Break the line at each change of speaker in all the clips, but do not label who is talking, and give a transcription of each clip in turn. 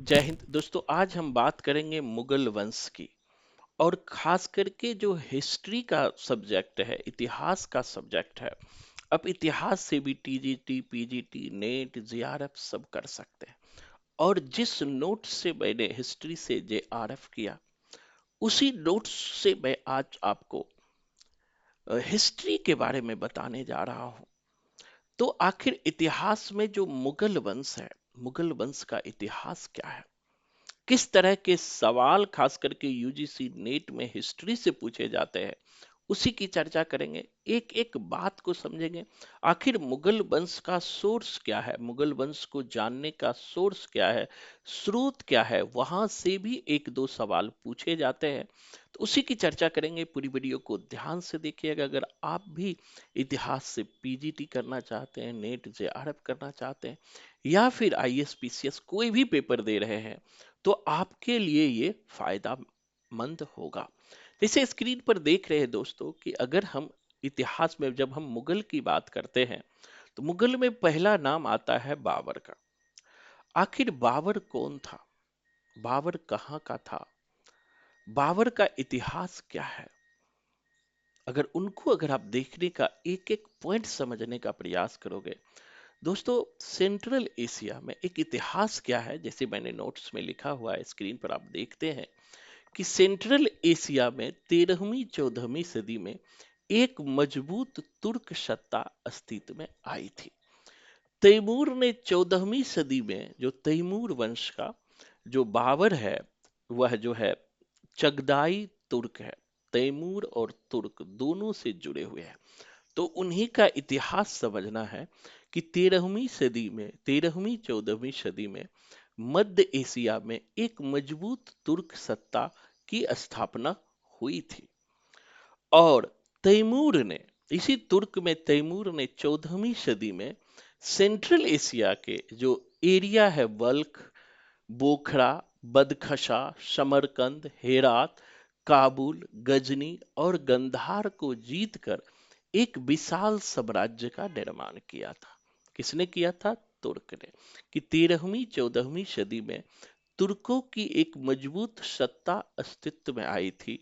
जय हिंद दोस्तों। आज हम बात करेंगे मुगल वंश की और खास करके जो हिस्ट्री का सब्जेक्ट है, इतिहास का सब्जेक्ट है। अब इतिहास से भी टीजीटी, पीजीटी, नेट, जेआरएफ सब कर सकते हैं। और जिस नोट से मैंने हिस्ट्री से जेआरएफ किया, उसी नोट्स से मैं आज आपको हिस्ट्री के बारे में बताने जा रहा हूं। तो आखिर इतिहास में जो मुगल वंश है, मुगल वंश का इतिहास क्या है, किस तरह के सवाल खास करके यूजीसी नेट में हिस्ट्री से पूछे जाते हैं, उसी की चर्चा करेंगे। एक एक बात को समझेंगे। आखिर मुगल वंश का सोर्स क्या है, मुगल वंश को जानने का सोर्स क्या है, स्रोत क्या है, वहां से भी एक दो सवाल पूछे जाते हैं। तो उसी की चर्चा करेंगे। पूरी वीडियो को ध्यान से देखिएगा। अगर आप भी इतिहास से पीजीटी करना चाहते हैं, नेट जेआरएफ करना चाहते हैं, या फिर आईएएस पीसीएस कोई भी पेपर दे रहे हैं, तो आपके लिए ये फायदामंद होगा। जैसे स्क्रीन पर देख रहे हैं दोस्तों कि अगर हम इतिहास में जब हम मुगल की बात करते हैं, तो मुगल में पहला नाम आता है बाबर का। आखिर बाबर कौन था, बाबर कहाँ का था, बाबर का इतिहास क्या है, अगर आप देखने का एक एक पॉइंट समझने का प्रयास करोगे दोस्तों। सेंट्रल एशिया में एक इतिहास क्या है, जैसे मैंने नोट्स में लिखा हुआ है, स्क्रीन पर आप देखते हैं कि सेंट्रल एशिया में 13वीं 14वीं सदी में एक मजबूत तुर्क सत्ता अस्तित्व में आई थी। तैमूर ने 14वीं सदी में, जो तैमूर वंश का जो बाबर है, वह जो है चगदाई तुर्क है। तैमूर और तुर्क दोनों से जुड़े हुए हैं। तो उन्हीं का इतिहास समझना है कि 13वीं 14वीं सदी में मध्य एशिया में एक मजबूत तुर्क सत्ता की स्थापना हुई थी। और तैमूर ने, इसी तुर्क में तैमूर ने 14वीं सदी में सेंट्रल एशिया के जो एरिया है, बल्ख, बोखरा, बदखशा, समरकंद, हेरात, काबुल, गजनी और गंधार को जीतकर एक विशाल साम्राज्य का निर्माण किया था। किसने किया था? तुर्क ने। कि 13वीं 14वीं सदी में तुर्कों की एक मजबूत सत्ता अस्तित्व में आई थी।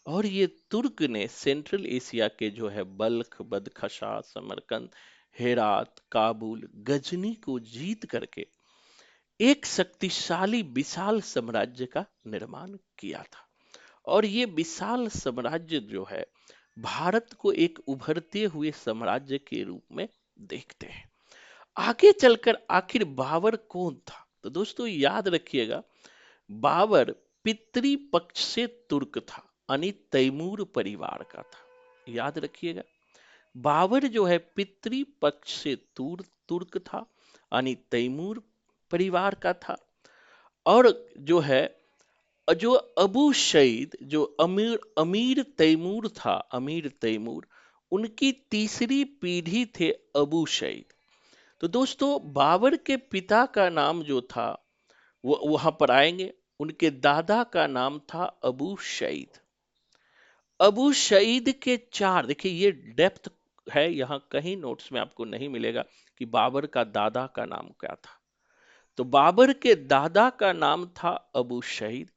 और ये तुर्क ने सेंट्रल एशिया के जो है बल्ख, बदखशा, समरकंद, हेरात, काबुल, गजनी को जीत करके एक शक्तिशाली विशाल साम्राज्य का निर्माण किया था। और ये विशाल साम्राज्य जो है, भारत को एक उभरते हुए साम्राज्य के रूप में देखते हैं। आगे चलकर आखिर बाबर कौन था? तो दोस्तों याद रखिएगा, बाबर पितृ पक्ष से तुर्क था, यानी तैमूर परिवार का था। याद रखिएगा, बाबर जो है पितृ पक्ष से तुर्क था, यानी तैमूर परिवार का था। और जो है, जो अबू सईद, जो अमीर अमीर तैमूर था, अमीर तैमूर, उनकी तीसरी पीढ़ी थे अबू सईद। तो दोस्तों बाबर के पिता का नाम जो था, वो वहां पर आएंगे। उनके दादा का नाम था अबू सईद। अबू सईद के चार, देखिए ये डेप्थ है, यहाँ कहीं नोट्स में आपको नहीं मिलेगा कि बाबर का दादा का नाम क्या था। तो बाबर के दादा का नाम था अबू सईद।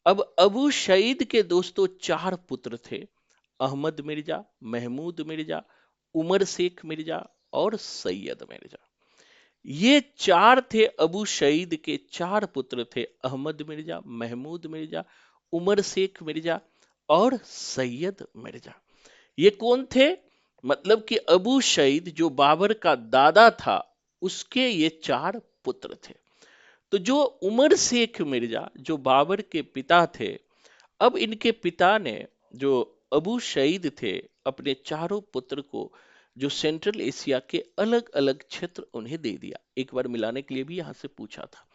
अब अबू सईद के दोस्तों चार पुत्र थे: अहमद मिर्जा, महमूद मिर्जा, उमर शेख मिर्जा और सैयद मिर्जा। ये चार थे अबू सईद के चार पुत्र थे: अहमद मिर्जा, महमूद मिर्जा, उमर शेख मिर्जा और सैयद मिर्जा। ये कौन थे? मतलब कि अबू सईद जो बाबर का दादा था, उसके ये चार पुत्र थे। तो जो उमर शेख मिर्जा जो बाबर के पिता थे, अब इनके पिता ने, जो अबू सईद थे, अपने चारों पुत्र को जो सेंट्रल एशिया के अलग अलग क्षेत्र उन्हें दे दिया। एक बार मिलाने के लिए भी यहां से पूछा था।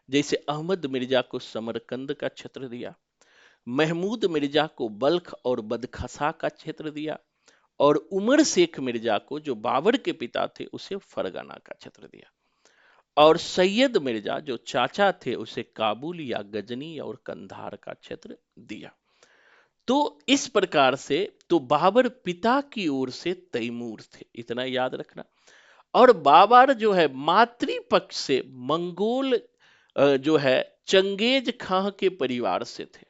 जैसे अहमद मिर्जा को समरकंद का क्षेत्र दिया, महमूद मिर्जा को बल्ख और बदखसा का क्षेत्र दिया, और उमर शेख मिर्जा को, जो बाबर के पिता थे, उसे फरगना का क्षेत्र दिया। और सैयद मिर्जा जो चाचा थे, उसे काबुल या गजनी और कंधार का क्षेत्र दिया। तो इस प्रकार से तो बाबर पिता की ओर से तैमूर थे, इतना याद रखना। और बाबर जो है मातृ पक्ष से मंगोल जो है चंगेज खां के परिवार से थे।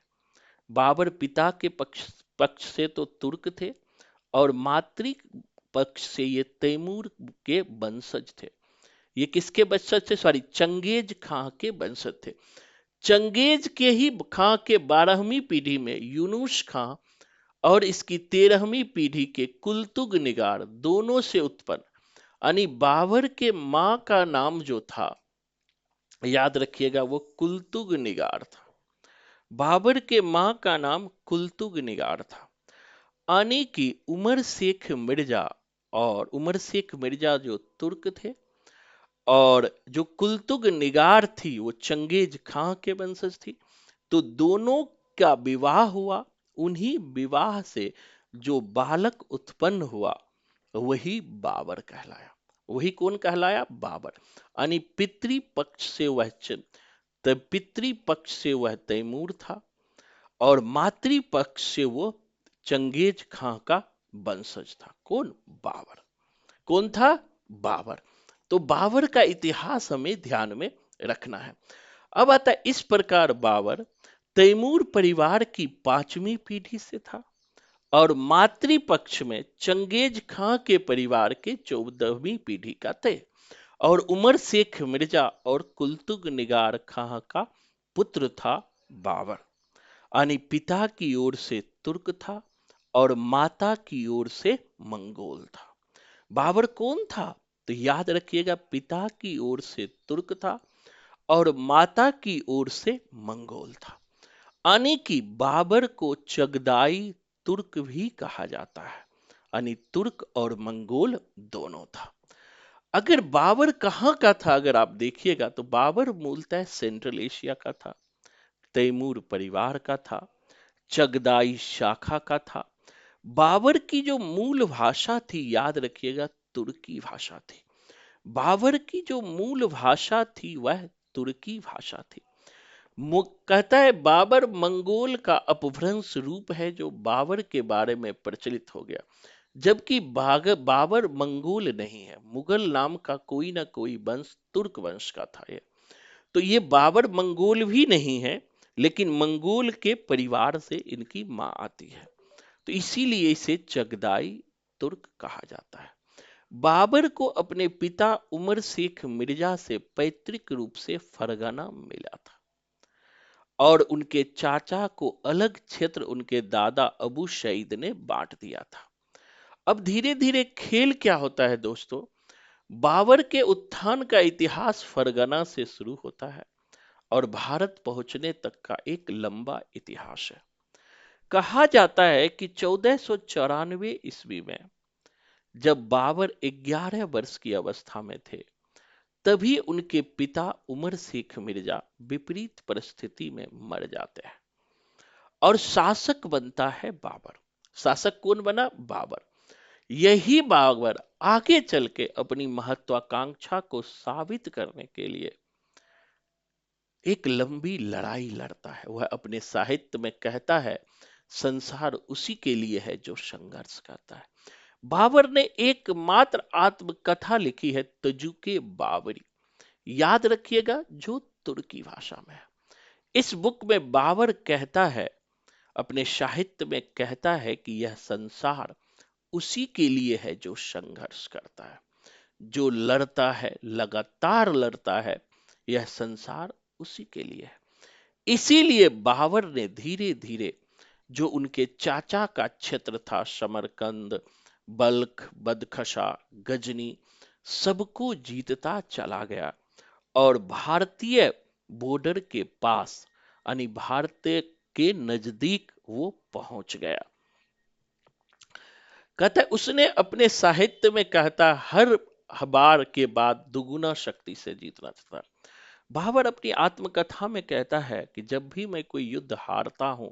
बाबर पिता के पक्ष पक्ष से तो तुर्क थे और मातृ पक्ष से ये तैमूर के वंशज थे। ये किसके वंशज थे? सॉरी, चंगेज खां के वंशज थे। चंगेज के ही खां के 12वीं पीढ़ी में यूनुस खां और इसकी 13वीं पीढ़ी के कुलतुग निगार दोनों से उत्पन्न, यानी बाबर के मां का नाम जो था, याद रखिएगा, वो कुलतुग निगार था। बाबर के मां का नाम कुलतुग निगार था। यानी कि उमर शेख मिर्जा, और उमर शेख मिर्जा जो तुर्क थे और जो कुलतुग निगार थी वो चंगेज खां के वंशज थी। तो दोनों का विवाह हुआ। उन्हीं विवाह से जो बालक उत्पन्न हुआ वही बाबर कहलाया। वही कौन कहलाया? बाबर। यानी पितृपक्ष से वह पितृपक्ष से वह तैमूर था और मातृपक्ष से वो चंगेज खां का वंशज था। कौन? बाबर। कौन था? बाबर। तो बाबर का इतिहास हमें ध्यान में रखना है। अब आता है, इस प्रकार बाबर तैमूर परिवार की 5वीं पीढ़ी से था और मातृपक्ष में चंगेज खां के परिवार के 14वीं पीढ़ी का थे और उमर शेख मिर्जा और कुलतुग निगार खां का पुत्र था बाबर। यानी पिता की ओर से तुर्क था और माता की ओर से मंगोल था। बाबर कौन था? तो याद रखिएगा, पिता की ओर से तुर्क था और माता की ओर से मंगोल था। यानी कि बाबर को चगदाई तुर्क भी कहा जाता है। यानी तुर्क और मंगोल दोनों था। अगर बाबर कहाँ का था, अगर आप देखिएगा तो बाबर मूलतः सेंट्रल एशिया का था, तैमूर परिवार का था, चगदाई शाखा का था। बाबर की जो मूल भाषा थी, याद रखिएगा, तुर्की भाषा थी। बाबर की जो मूल भाषा थी वह तुर्की भाषा थी। कहता है बाबर मंगोल का अपभ्रंश रूप है जो बाबर के बारे में प्रचलित हो गया, जबकि बाबर मंगोल नहीं है। मुगल नाम का कोई ना कोई वंश तुर्क वंश का था ये। तो ये बाबर मंगोल भी नहीं है, लेकिन मंगोल के परिवार से इनकी मां आती है, तो इसीलिए इसे चगदाई तुर्क कहा जाता है। बाबर को अपने पिता उमर शेख मिर्जा से पैतृक रूप से फरगना मिला था और उनके चाचा को अलग क्षेत्र उनके दादा अबू सईद ने बांट दिया था। अब धीरे धीरे खेल क्या होता है दोस्तों, बाबर के उत्थान का इतिहास फरगना से शुरू होता है और भारत पहुंचने तक का एक लंबा इतिहास है। कहा जाता है कि 1494 ईस्वी में जब बाबर 11 वर्ष की अवस्था में थे, तभी उनके पिता उमर शेख मिर्जा विपरीत परिस्थिति में मर जाते हैं और शासक बनता है बाबर। शासक कौन बना? बाबर। यही बाबर आगे चल के अपनी महत्वाकांक्षा को साबित करने के लिए एक लंबी लड़ाई लड़ता है। वह अपने साहित्य में कहता है, संसार उसी के लिए है जो संघर्ष करता है। बाबर ने एकमात्र आत्मकथा लिखी है, तजुके बाबरी, याद रखिएगा, जो तुर्की भाषा में है। इस बुक में बाबर कहता है, अपने साहित्य में कहता है कि यह संसार उसी के लिए है जो संघर्ष करता है, जो लड़ता है, लगातार लड़ता है। यह संसार उसी के लिए है। इसीलिए बाबर ने धीरे धीरे जो उनके चाचा का क्षेत्र था, समरकंद, बल्ख, बदखशा, गजनी, सबको जीतता चला गया और भारतीय बॉर्डर के पास, यानी भारतीय के नजदीक वो पहुंच गया। कहता है, उसने अपने साहित्य में कहता, हर बार के बाद दुगुना शक्ति से जीतना चाहता। बाबर अपनी आत्मकथा में कहता है कि जब भी मैं कोई युद्ध हारता हूं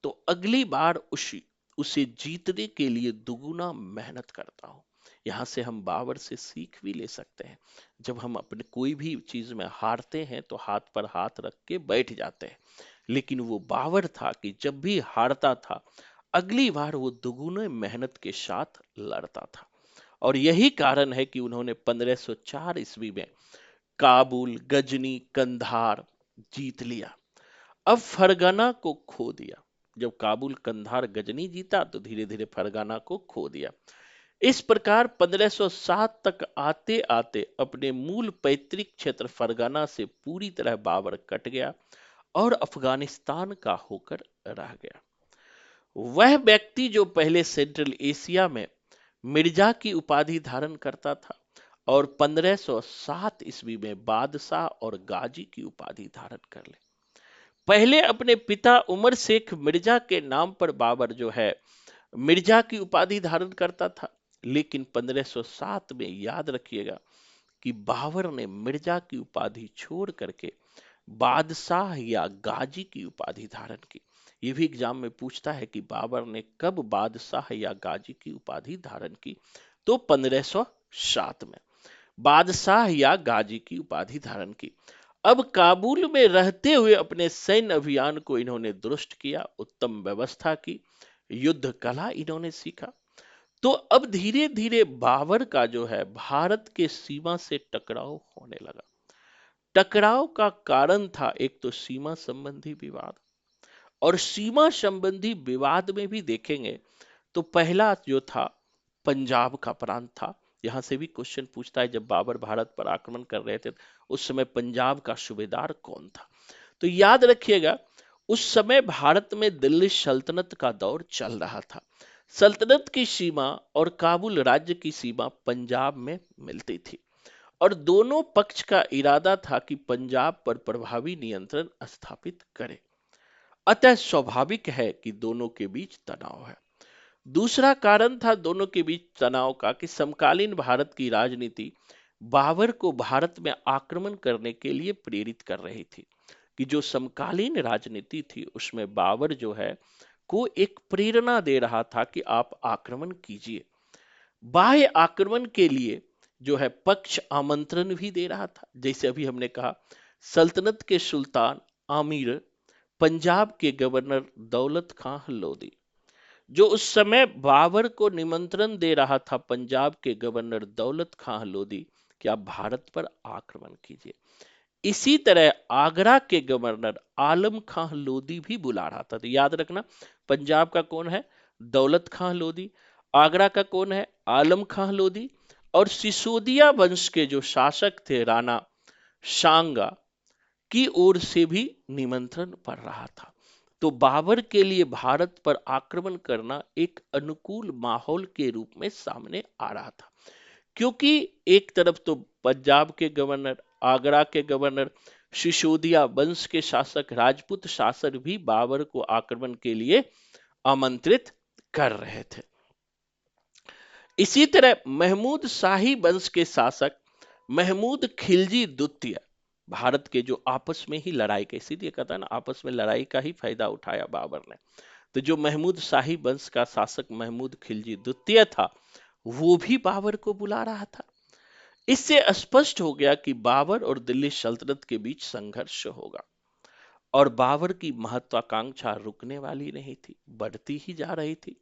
तो अगली बार उसे जीतने के लिए दुगुना मेहनत करता हूं। यहां से हम बाबर से सीख भी ले सकते हैं। जब हम अपने कोई भी चीज में हारते हैं तो हाथ पर हाथ रख के बैठ जाते हैं, लेकिन वो बाबर था कि जब भी हारता था अगली बार वो दुगुने मेहनत के साथ लड़ता था। और यही कारण है कि उन्होंने 1504 ईस्वी में काबुल, गजनी, कंधार जीत लिया। अब फरगना को खो दिया। जब काबुल, कंधार, गजनी जीता तो धीरे धीरे फरगना को खो दिया। इस प्रकार 1507 तक आते आते अपने मूल पैतृक क्षेत्र फरगना से पूरी तरह बाबर कट गया और अफगानिस्तान का होकर रह गया। वह व्यक्ति जो पहले सेंट्रल एशिया में मिर्जा की उपाधि धारण करता था और 1507 ईस्वी में बादशाह और गाजी की उपाधि धारण कर ले। पहले अपने पिता उमर शेख मिर्जा के नाम पर बाबर जो है मिर्जा की उपाधि धारण करता था, लेकिन 1507 में याद रखिएगा कि बाबर ने मिर्जा की उपाधि छोड़ करके बादशाह या गाजी की उपाधि धारण की। ये भी एग्जाम में पूछता है कि बाबर ने कब बादशाह या गाजी की उपाधि धारण की, तो 1507 में बादशाह या गाजी की उपाधि धारण की। अब काबुल में रहते हुए अपने सैन्य अभियान को इन्होंने दुरुस्त किया, उत्तम व्यवस्था की, युद्ध कला इन्होंने सीखा। तो अब धीरे धीरे बाबर का जो है भारत के सीमा से टकराव होने लगा। टकराव का कारण था एक तो सीमा संबंधी विवाद, और सीमा संबंधी विवाद में भी देखेंगे तो पहला जो था पंजाब का प्रांत था। यहां से भी क्वेश्चन पूछता है, जब बाबर भारत पर आक्रमण कर रहे थे उस समय पंजाब का सूबेदार कौन था। तो याद रखिएगा उस समय भारत में दिल्ली सल्तनत का दौर चल रहा था। सल्तनत की सीमा और काबुल राज्य की सीमा पंजाब में मिलती थी, और दोनों पक्ष का इरादा था कि पंजाब पर प्रभावी नियंत्रण स्थापित करे। अतः स्वाभाविक है कि दोनों के बीच तनाव है। दूसरा कारण था दोनों के बीच तनाव का कि समकालीन भारत की राजनीति बाबर को भारत में आक्रमण करने के लिए प्रेरित कर रही थी, कि जो समकालीन राजनीति थी उसमें बाबर जो है को एक प्रेरणा दे रहा था कि आप आक्रमण कीजिए। बाह्य आक्रमण के लिए जो है पक्ष आमंत्रण भी दे रहा था। जैसे अभी हमने कहा, सल्तनत के सुल्तान आमिर, पंजाब के गवर्नर दौलत खां लोधी, जो उस समय बाबर को निमंत्रण दे रहा था, पंजाब के गवर्नर दौलत खां लोधी, कि आप भारत पर आक्रमण कीजिए। इसी तरह आगरा के गवर्नर आलम खां लोधी भी बुला रहा था। तो याद रखना, पंजाब का कौन है? दौलत खां लोधी। आगरा का कौन है? आलम खां लोधी। और सिसोदिया वंश के जो शासक थे राणा सांगा की ओर से भी निमंत्रण पड़ रहा था। तो बाबर के लिए भारत पर आक्रमण करना एक अनुकूल माहौल के रूप में सामने आ रहा था, क्योंकि एक तरफ तो पंजाब के गवर्नर, आगरा के गवर्नर, सिसोदिया वंश के शासक, राजपूत शासक भी बाबर को आक्रमण के लिए आमंत्रित कर रहे थे। इसी तरह महमूद शाही वंश के शासक महमूद खिलजी द्वितीय, भारत के जो आपस में ही लड़ाई के, इसीलिए कहता है ना आपस में लड़ाई का ही फायदा उठाया बाबर ने। तो जो महमूद शाही वंश का शासक महमूद खिलजी द्वितीय था, वो भी बाबर को बुला रहा था। इससे स्पष्ट हो गया कि बाबर और दिल्ली सल्तनत के बीच संघर्ष होगा, और बाबर की महत्वाकांक्षा रुकने वाली नहीं थी, बढ़ती ही जा रही थी।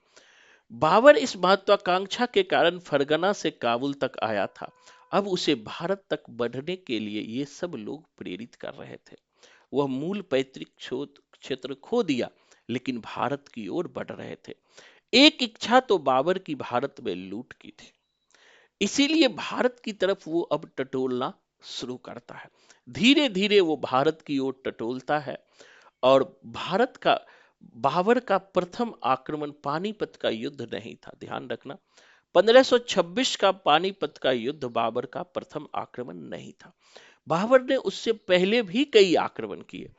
बाबर इस महत्वाकांक्षा के कारण फरगना से काबुल तक आया था। अब उसे भारत तक बढ़ने के लिए ये सब लोग प्रेरित कर रहे थे। वह मूल पैतृक क्षेत्र खो दिया, लेकिन भारत की ओर बढ़ रहे थे। एक इच्छा तो बाबर की भारत में लूट की थी, इसीलिए भारत की तरफ वो अब टटोलना शुरू करता है। धीरे धीरे वो भारत की ओर टटोलता है, और भारत का बाबर का प्रथम आक्रमण पानीपत का युद्ध नहीं था, ध्यान रखना। 1526 का पानीपत का युद्ध बाबर का प्रथम आक्रमण नहीं था। बाबर ने उससे पहले भी कई आक्रमण किए।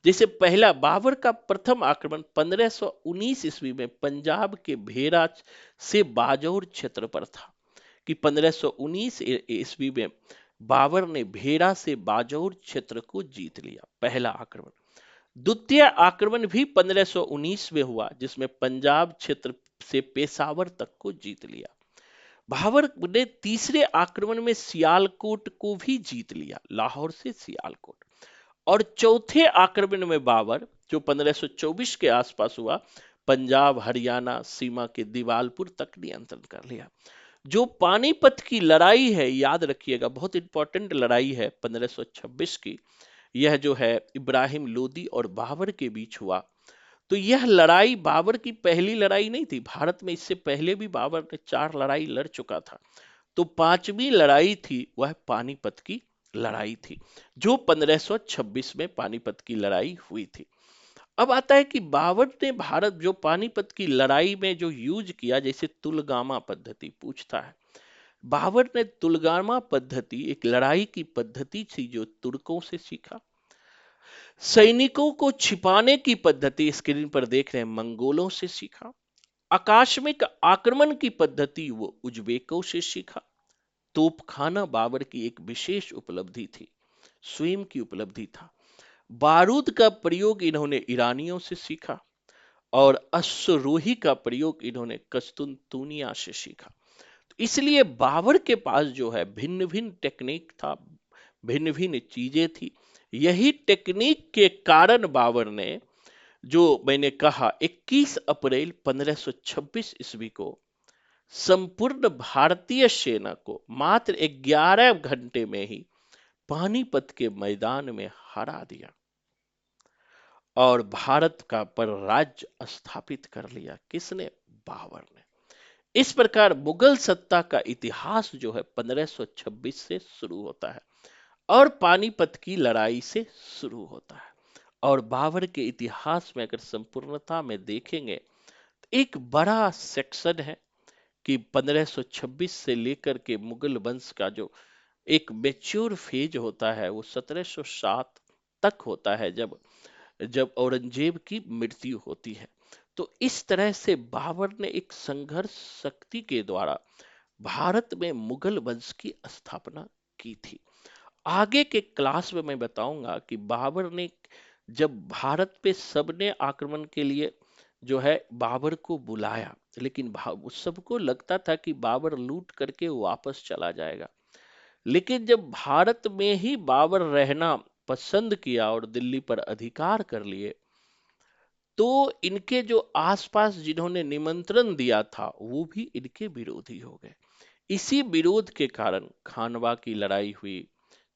जैसे पहला बाबर का प्रथम आक्रमण 1519 ईस्वी में पंजाब के भेरा से बाजौर क्षेत्र पर था, कि 1519 ईस्वी में बाबर ने भेरा से बाजौर क्षेत्र को जीत लिया, पहला आक्रमण। द्वितीय आक्रमण भी 1519 में हुआ, जिसमें पंजाब क्षेत्र से पेशावर तक को जीत लिया। बाबर ने तीसरे आक्रमण में सियालकोट को भी जीत लिया, लाहौर से सियालकोट। और चौथे आक्रमण में बाबर, जो 1524 के आसपास हुआ, पंजाब हरियाणा सीमा के दीवालपुर तक नियंत्रण कर लिया। जो पानीपत की लड़ाई है, याद रखिएगा, बहुत इंपॉर्टेंट लड़ाई है 1526 की। यह जो है इब्राहिम लोदी और बाबर के बीच हुआ। तो यह लड़ाई बाबर की पहली लड़ाई नहीं थी। भारत में इससे पहले भी बाबर ने 4 लड़ाई लड़ चुका था। तो 5वीं लड़ाई थी वह पानीपत की लड़ाई थी, जो 1526 में पानीपत की लड़ाई हुई थी। अब आता है कि बाबर ने भारत जो पानीपत की लड़ाई में जो यूज किया, जैसे तुलगामा पद्धति पूछता है। बाबर ने तुलगामा पद्धति एक लड़ाई की पद्धति थी जो तुर्कों से सीखा। सैनिकों को छिपाने की पद्धति स्क्रीन पर देख रहे हैं मंगोलों से सीखा। आकस्मिक आक्रमण की पद्धति वो उज्बेकों से सीखा। तोपखाना बाबर की एक विशेष उपलब्धि थी, स्वयं की उपलब्धि था। बारूद का प्रयोग इन्होंने ईरानियों से सीखा और अश्वरोही का प्रयोग इन्होंने कस्तुनतुनिया से सीखा। तो इसलिए बाबर के पास जो है भिन्न भिन्न टेक्निक था, भिन्न भिन्न चीजें थी। यही टेक्निक के कारण बाबर ने, जो मैंने कहा, 21 अप्रैल 1526 ईस्वी को संपूर्ण भारतीय सेना को मात्र 11 घंटे में ही पानीपत के मैदान में हरा दिया और भारत का पर राज्य स्थापित कर लिया। किसने? बाबर ने। इस प्रकार मुगल सत्ता का इतिहास जो है 1526 से शुरू होता है और पानीपत की लड़ाई से शुरू होता है। और बाबर के इतिहास में अगर संपूर्णता में देखेंगे तो एक बड़ा सेक्शन है कि 1526 से लेकर के मुगल वंश का जो एक मेच्योर फेज होता है वो 1707 तक होता है, जब जब औरंगजेब की मृत्यु होती है। तो इस तरह से बाबर ने एक संघर्ष शक्ति के द्वारा भारत में मुगल वंश की स्थापना की थी। आगे के क्लास में मैं बताऊंगा कि बाबर ने, जब भारत पे सबने आक्रमण के लिए जो है बाबर को बुलाया, लेकिन सबको लगता था कि बाबर लूट करके वापस चला जाएगा। लेकिन जब भारत में ही बाबर रहना पसंद किया और दिल्ली पर अधिकार कर लिए, तो इनके जो आसपास जिन्होंने निमंत्रण दिया था वो भी इनके विरोधी हो गए। इसी विरोध के कारण खानवा की लड़ाई हुई,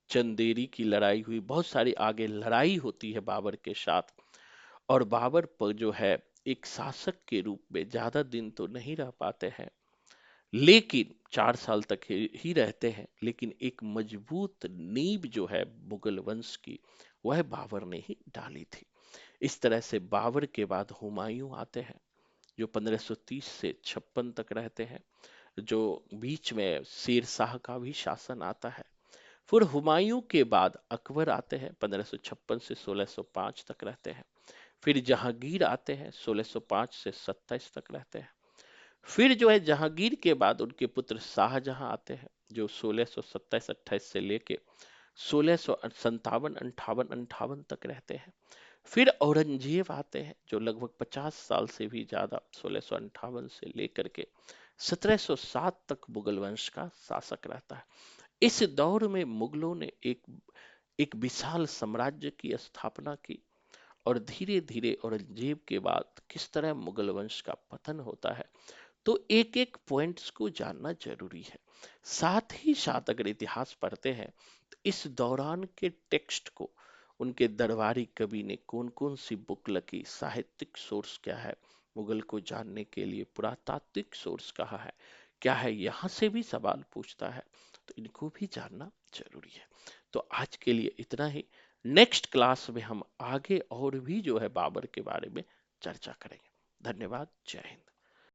चंदेरी की लड़ाई हुई, बहुत सारी आगे लड़ाई होती है बाबर के साथ। और बाबर पर जो है एक शासक के रूप में ज्यादा दिन तो नहीं रह पाते हैं, लेकिन 4 साल तक ही रहते हैं। लेकिन एक मजबूत नींव जो है मुगल वंश की, वह बाबर ने ही डाली थी। इस तरह से बाबर के बाद हुमायूं आते हैं, जो 1530 से 56 तक रहते हैं, जो बीच में शेर शाह का भी शासन आता है। फिर हुमायूं के बाद अकबर आते हैं, 1556 से 1605 तक रहते हैं। फिर जहांगीर आते हैं, 1605 से 27 तक रहते हैं। फिर जो है जहांगीर के बाद उनके पुत्र शाहजहां आते हैं, जो 1627-28 से लेके 1657 58 58 तक रहते हैं। फिर औरंगजेब आते हैं, जो लगभग 50 साल से भी ज्यादा 1658 से लेकर के 1707 तक मुगल वंश का शासक रहता है। इस दौर में मुगलों ने एक एक विशाल साम्राज्य की स्थापना की और धीरे धीरे औरंगजेब के बाद किस तरह मुगल वंश का पतन होता है, तो एक एक पॉइंट्स को जानना जरूरी है। साथ ही साथ अगर इतिहास पढ़ते हैं तो इस दौरान के टेक्स्ट को, उनके दरबारी कवि ने कौन कौन सी बुक लिखी, साहित्यिक सोर्स क्या है, मुगल को जानने के लिए पुरातात्विक सोर्स कहाँ है, क्या है, यहाँ से भी सवाल पूछता है। तो इनको भी जानना जरूरी है। तो आज के लिए इतना ही। नेक्स्ट क्लास में हम आगे और भी जो है बाबर के बारे में चर्चा करेंगे। धन्यवाद। जय हिंद।